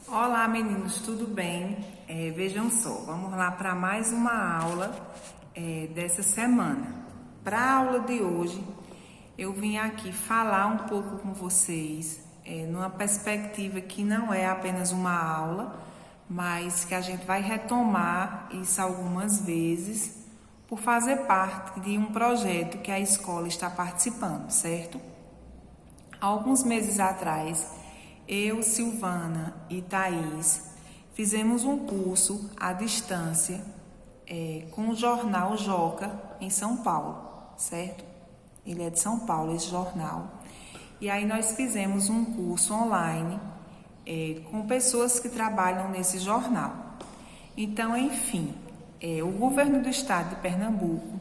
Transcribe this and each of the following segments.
Olá meninos, tudo bem? Vejam só, vamos lá para mais uma aula dessa semana. Para a aula de hoje, eu vim aqui falar um pouco com vocês, numa perspectiva que não é apenas uma aula, mas que a gente vai retomar isso algumas vezes, por fazer parte de um projeto que a escola está participando, certo? Há alguns meses atrás, eu, Silvana e Thaís fizemos um curso à distância com o jornal Joca em São Paulo, certo? Ele é de São Paulo, esse jornal. E aí nós fizemos um curso online com pessoas que trabalham nesse jornal. Então, enfim, o governo do estado de Pernambuco,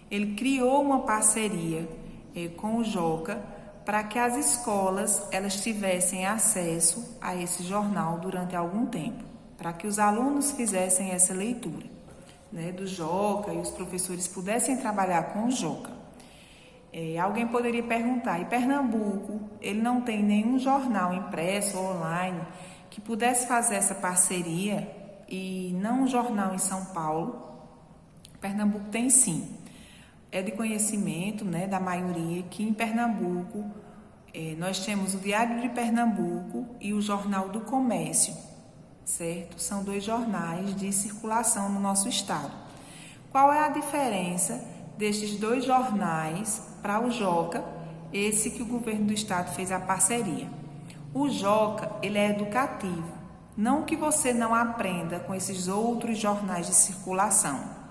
ele criou uma parceria com o Joca para que as escolas elas tivessem acesso a esse jornal durante algum tempo, para que os alunos fizessem essa leitura, né, do Joca e os professores pudessem trabalhar com o Joca. Alguém poderia perguntar, e Pernambuco, ele não tem nenhum jornal impresso ou online que pudesse fazer essa parceria e não um jornal em São Paulo? Pernambuco tem sim. É de conhecimento, né, da maioria que em Pernambuco nós temos o Diário de Pernambuco e o Jornal do Comércio, certo? São dois jornais de circulação no nosso estado. Qual é a diferença destes dois jornais para o Joca, esse que o governo do estado fez a parceria? O Joca, ele é educativo, não que você não aprenda com esses outros jornais de circulação.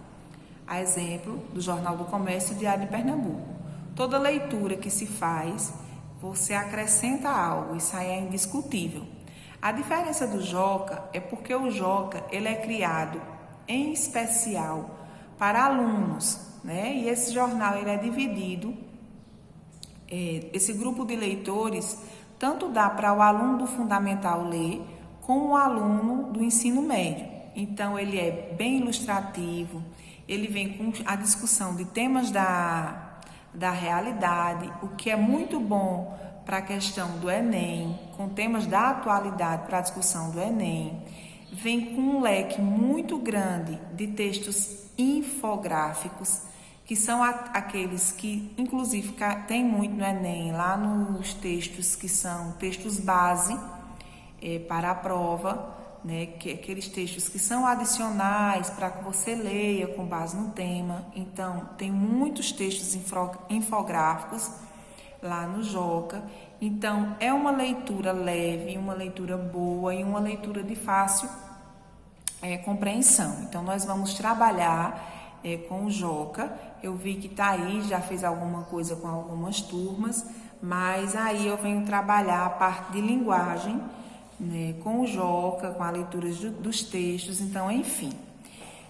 A exemplo do Jornal do Comércio e Diário de Pernambuco. Toda leitura que se faz, você acrescenta algo, isso aí é indiscutível. A diferença do Joca é porque o Joca ele é criado em especial para alunos, né? E esse jornal ele é dividido, esse grupo de leitores, tanto dá para o aluno do fundamental ler, como o aluno do ensino médio. Então, ele é bem ilustrativo, ele vem com a discussão de temas da realidade, o que é muito bom para a questão do Enem, com temas da atualidade para a discussão do Enem. Vem com um leque muito grande de textos infográficos, que são aqueles que, inclusive, tem muito no Enem, lá nos textos que são textos base para a prova, né, aqueles textos que são adicionais para que você leia com base no tema. Então, tem muitos textos infográficos lá no Joca. Então, é uma leitura leve, uma leitura boa e uma leitura de fácil compreensão. Então, nós vamos trabalhar com o Joca. Eu vi que Thaís já fez alguma coisa com algumas turmas, mas aí eu venho trabalhar a parte de linguagem, né, com o Joca, com a leitura dos textos, então, enfim.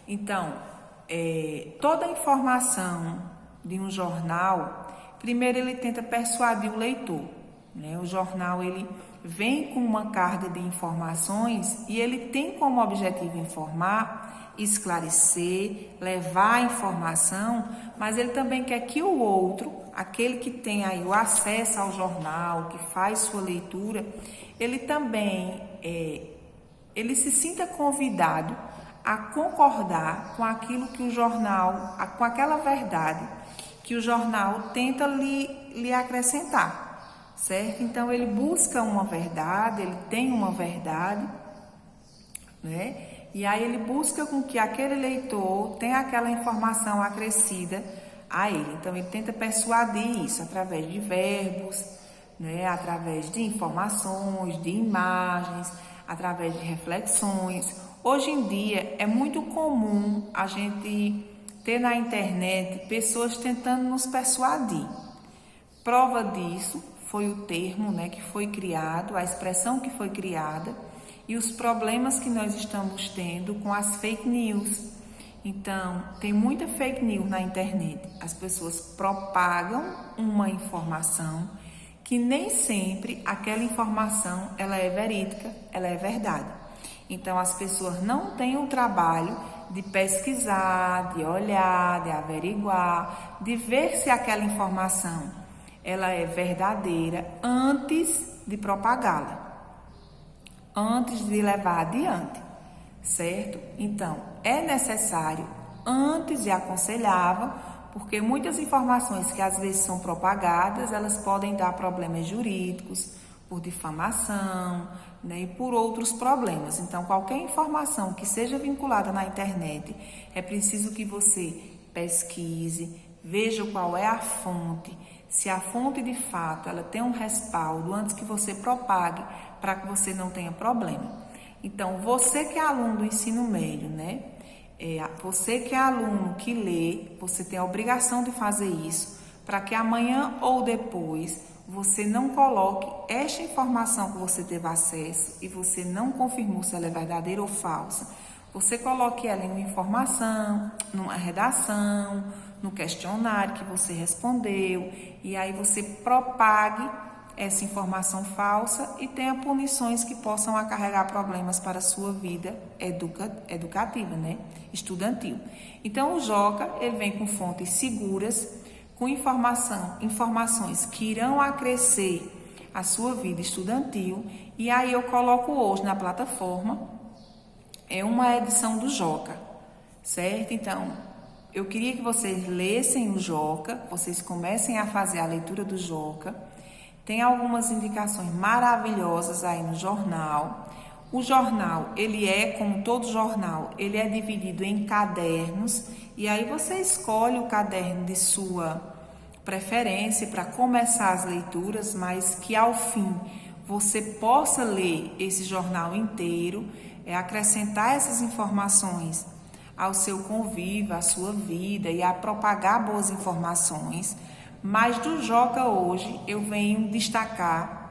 Então, toda a informação de um jornal, primeiro ele tenta persuadir o leitor, né? O jornal, ele vem com uma carga de informações e ele tem como objetivo informar, esclarecer, levar a informação, mas ele também quer que o outro, aquele que tem aí o acesso ao jornal, que faz sua leitura, ele também ele se sinta convidado a concordar com aquilo que o jornal, com aquela verdade que o jornal tenta lhe acrescentar, certo? Então, ele busca uma verdade, ele tem uma verdade, né? E aí ele busca com que aquele leitor tenha aquela informação acrescida a ele. Então, ele tenta persuadir isso através de verbos, né, através de informações, de imagens, através de reflexões. Hoje em dia é muito comum a gente ter na internet pessoas tentando nos persuadir. Prova disso foi o termo, né, que foi criado, a expressão que foi criada e os problemas que nós estamos tendo com as fake news. Então, tem muita fake news na internet. As pessoas propagam uma informação que nem sempre aquela informação ela é verídica, ela é verdade. Então, as pessoas não têm o trabalho de pesquisar, de olhar, de averiguar, de ver se aquela informação ela é verdadeira antes de propagá-la. antes de levar adiante, certo? Então, é necessário, antes de aconselhável, porque muitas informações que às vezes são propagadas, elas podem dar problemas jurídicos, por difamação, né, e por outros problemas. Então, qualquer informação que seja vinculada na internet, é preciso que você pesquise, veja qual é a fonte, se a fonte de fato ela tem um respaldo antes que você propague, para que você não tenha problema. Então, você que é aluno do ensino médio, né? Você que é aluno que lê, você tem a obrigação de fazer isso, para que amanhã ou depois você não coloque esta informação que você teve acesso e você não confirmou se ela é verdadeira ou falsa. Você coloque ela em uma informação, numa redação, no questionário que você respondeu, e aí você propague essa informação falsa e tenha punições que possam acarregar problemas para a sua vida educativa, né? Estudantil. Então, o Joca, ele vem com fontes seguras, com informações que irão acrescer a sua vida estudantil, e aí eu coloco hoje na plataforma, é uma edição do Joca, certo? Então, eu queria que vocês lessem o Joca, vocês comecem a fazer a leitura do Joca. Tem algumas indicações maravilhosas aí no jornal. O jornal, ele é, como todo jornal, ele é dividido em cadernos, e aí você escolhe o caderno de sua preferência para começar as leituras, mas que ao fim você possa ler esse jornal inteiro, acrescentar essas informações ao seu convívio, à sua vida e a propagar boas informações. Mas do Joca hoje eu venho destacar,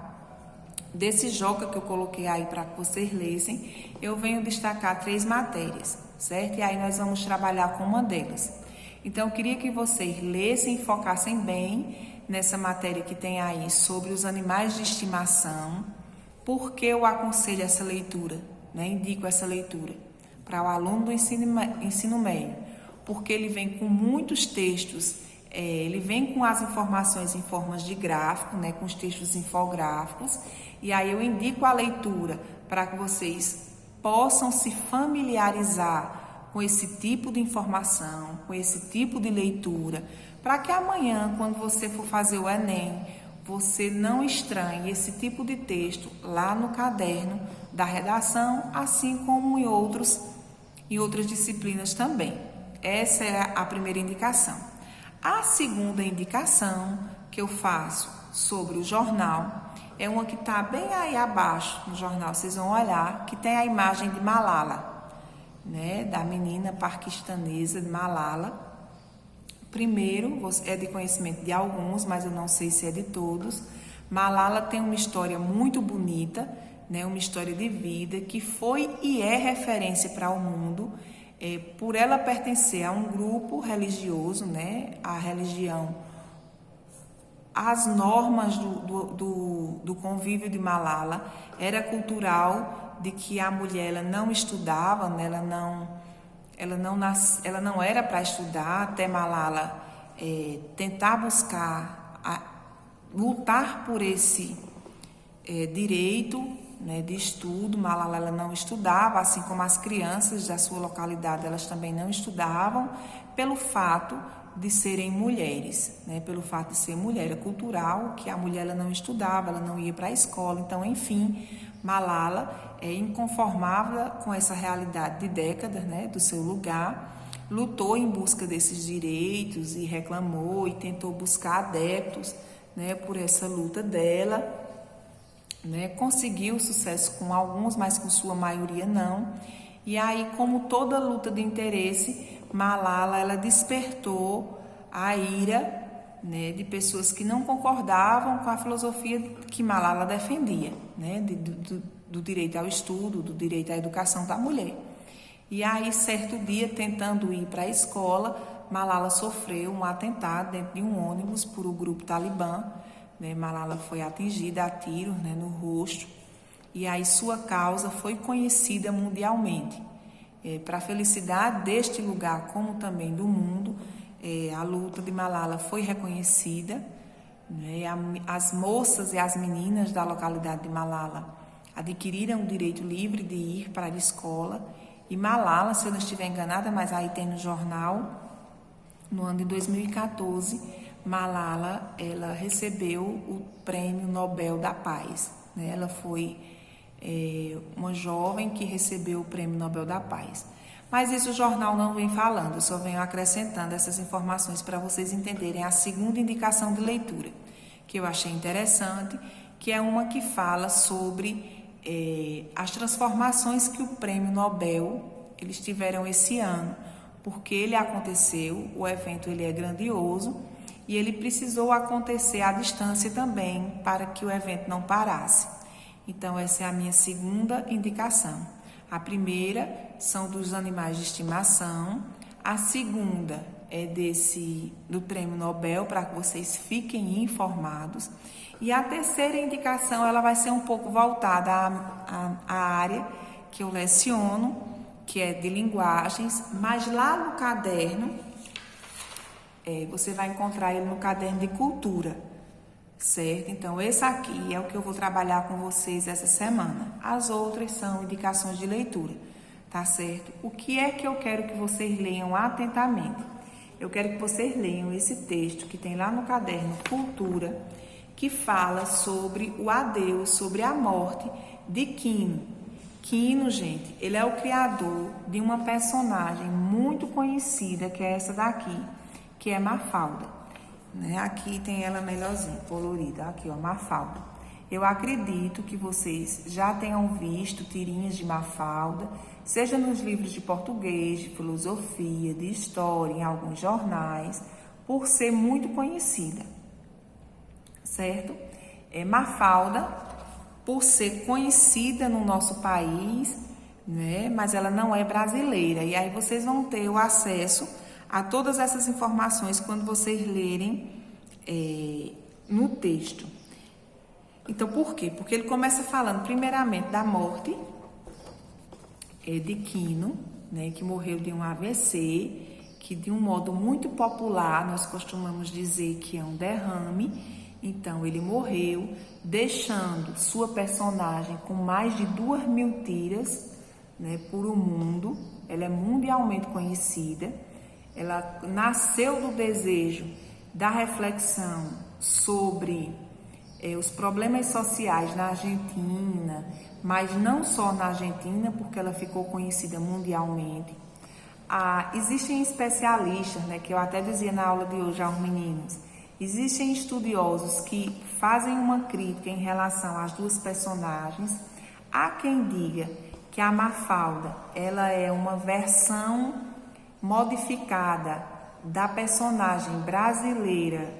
desse Joca que eu coloquei aí para que vocês lessem, eu venho destacar 3 matérias, certo? E aí nós vamos trabalhar com uma delas. Então eu queria que vocês lessem e focassem bem nessa matéria que tem aí sobre os animais de estimação. Por que eu aconselho essa leitura, né? Indico essa leitura para o aluno do ensino médio? Porque ele vem com muitos textos. Ele vem com as informações em formas de gráfico, né, com os textos infográficos, e aí eu indico a leitura para que vocês possam se familiarizar com esse tipo de informação, com esse tipo de leitura, para que amanhã, quando você for fazer o Enem, você não estranhe esse tipo de texto lá no caderno da redação, assim como em outras disciplinas também. Essa é a primeira indicação. A segunda indicação que eu faço sobre o jornal é uma que está bem aí abaixo no jornal, vocês vão olhar, que tem a imagem de Malala, né, da menina paquistanesa de Malala. Primeiro, é de conhecimento de alguns, mas eu não sei se é de todos. Malala tem uma história muito bonita, né, uma história de vida que foi e é referência para o mundo. Por ela pertencer a um grupo religioso, né, a religião, as normas do convívio de Malala era cultural de que a mulher ela não estudava, né, ela não era para estudar, até Malala tentar lutar por esse direito, né, de estudo. Malala ela não estudava, assim como as crianças da sua localidade, elas também não estudavam, pelo fato de serem mulheres, né, pelo fato de ser mulher. É cultural que a mulher ela não estudava, ela não ia para a escola. Então, enfim, Malala é inconformável com essa realidade de décadas, né, do seu lugar, lutou em busca desses direitos e reclamou e tentou buscar adeptos, né, por essa luta dela. Né, conseguiu sucesso com alguns, mas com sua maioria não. E aí, como toda luta de interesse, Malala ela despertou a ira, né, de pessoas que não concordavam com a filosofia que Malala defendia, né, do direito ao estudo, do direito à educação da mulher. E aí, certo dia, tentando ir para a escola, Malala sofreu um atentado dentro de um ônibus por um grupo talibã. Malala foi atingida a tiros, né, no rosto, e aí sua causa foi conhecida mundialmente. Para a felicidade deste lugar, como também do mundo, a luta de Malala foi reconhecida, né, as moças e as meninas da localidade de Malala, adquiriram o direito livre de ir para a escola. E Malala, se eu não estiver enganada, mas aí tem no jornal, no ano de 2014, Malala, ela recebeu o Prêmio Nobel da Paz, né? Ela foi uma jovem que recebeu o Prêmio Nobel da Paz. Mas isso o jornal não vem falando, eu só venho acrescentando essas informações para vocês entenderem a segunda indicação de leitura, que eu achei interessante, que é uma que fala sobre as transformações que o Prêmio Nobel eles tiveram esse ano, porque ele aconteceu, o evento ele é grandioso e ele precisou acontecer à distância também para que o evento não parasse. Então essa é a minha segunda indicação. A primeira são dos animais de estimação, a segunda é do Prêmio Nobel, para que vocês fiquem informados, e a terceira indicação ela vai ser um pouco voltada à área que eu leciono, que é de linguagens, mas lá no caderno, você vai encontrar ele no caderno de cultura, certo? Então, esse aqui é o que eu vou trabalhar com vocês essa semana. As outras são indicações de leitura, tá certo? O que é que eu quero que vocês leiam atentamente? Eu quero que vocês leiam esse texto que tem lá no caderno Cultura, que fala sobre o adeus, sobre a morte de Quino. Quino, gente, ele é o criador de uma personagem muito conhecida, que é essa daqui, que é Mafalda. Né? Aqui tem ela melhorzinha, colorida, aqui ó, Mafalda. Eu acredito que vocês já tenham visto tirinhas de Mafalda, seja nos livros de português, de filosofia, de história, em alguns jornais, por ser muito conhecida, certo? Mafalda, por ser conhecida no nosso país, né? Mas ela não é brasileira. E aí vocês vão ter o acesso a todas essas informações quando vocês lerem no texto. Então, por quê? Porque ele começa falando primeiramente da morte de Quino, né, que morreu de um AVC, que de um modo muito popular nós costumamos dizer que é um derrame. Então, ele morreu, deixando sua personagem com mais de 2.000 tiras, né, por o mundo. Ela é mundialmente conhecida. Ela nasceu do desejo da reflexão sobre os problemas sociais na Argentina, mas não só na Argentina, porque ela ficou conhecida mundialmente. Existem especialistas, né, que eu até dizia na aula de hoje aos meninos, existem estudiosos que fazem uma crítica em relação às duas personagens. Há quem diga que a Mafalda ela é uma versão modificada da personagem brasileira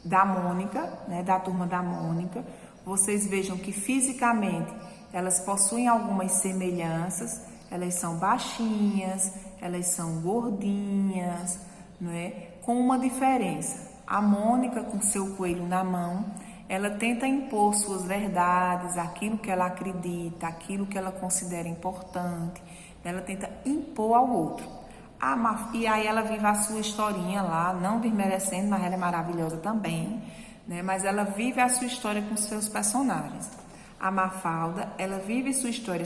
da Mônica, né, da Turma da Mônica. Vocês vejam que fisicamente elas possuem algumas semelhanças, elas são baixinhas, elas são gordinhas, não é? Com uma diferença. A Mônica, com seu coelho na mão, ela tenta impor suas verdades, aquilo que ela acredita, aquilo que ela considera importante, ela tenta impor ao outro. E aí ela vive a sua historinha lá, não desmerecendo, mas ela é maravilhosa também, né? Mas ela vive a sua história com seus personagens. A Mafalda, ela vive sua história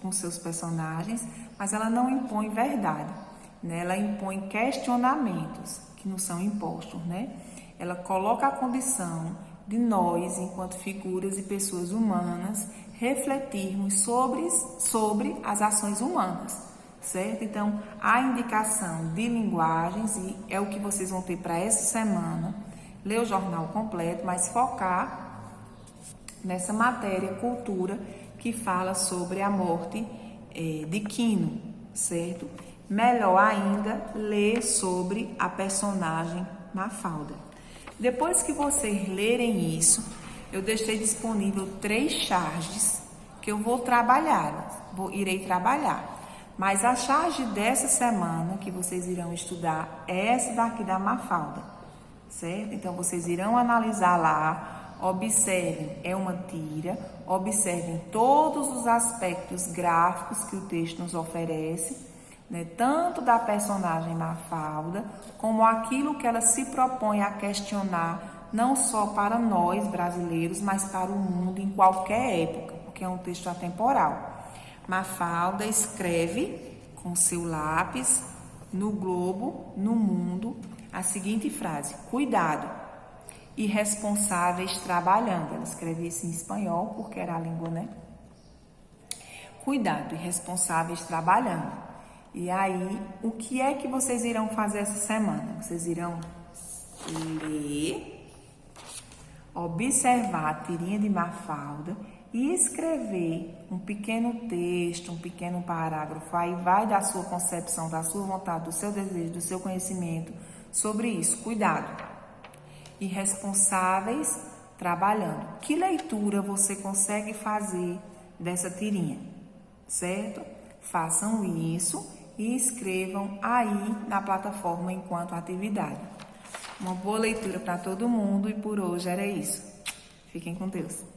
com seus personagens, mas ela não impõe verdade, né? Ela impõe questionamentos que não são impostos, né? Ela coloca a condição de nós, enquanto figuras e pessoas humanas, refletirmos sobre as ações humanas. Certo? Então, a indicação de linguagens, e é o que vocês vão ter para essa semana, ler o jornal completo, mas focar nessa matéria, cultura, que fala sobre a morte de Quino, certo? Melhor ainda, ler sobre a personagem Mafalda. Depois que vocês lerem isso, eu deixei disponível 3 charges que eu vou trabalhar, irei trabalhar. Mas a charge dessa semana que vocês irão estudar é essa daqui da Mafalda, certo? Então, vocês irão analisar lá, observem, é uma tira, observem todos os aspectos gráficos que o texto nos oferece, né? Tanto da personagem Mafalda, como aquilo que ela se propõe a questionar não só para nós brasileiros, mas para o mundo em qualquer época, porque é um texto atemporal. Mafalda escreve com seu lápis no globo, no mundo, a seguinte frase: cuidado, irresponsáveis trabalhando. Ela escrevia isso em espanhol, porque era a língua, né? Cuidado, irresponsáveis trabalhando. E aí, o que é que vocês irão fazer essa semana? Vocês irão ler, observar a tirinha de Mafalda e escrever um pequeno texto, um pequeno parágrafo. Aí vai da sua concepção, da sua vontade, do seu desejo, do seu conhecimento sobre isso. Cuidado. Irresponsáveis trabalhando. Que leitura você consegue fazer dessa tirinha? Certo? Façam isso e escrevam aí na plataforma enquanto atividade. Uma boa leitura para todo mundo e por hoje era isso. Fiquem com Deus.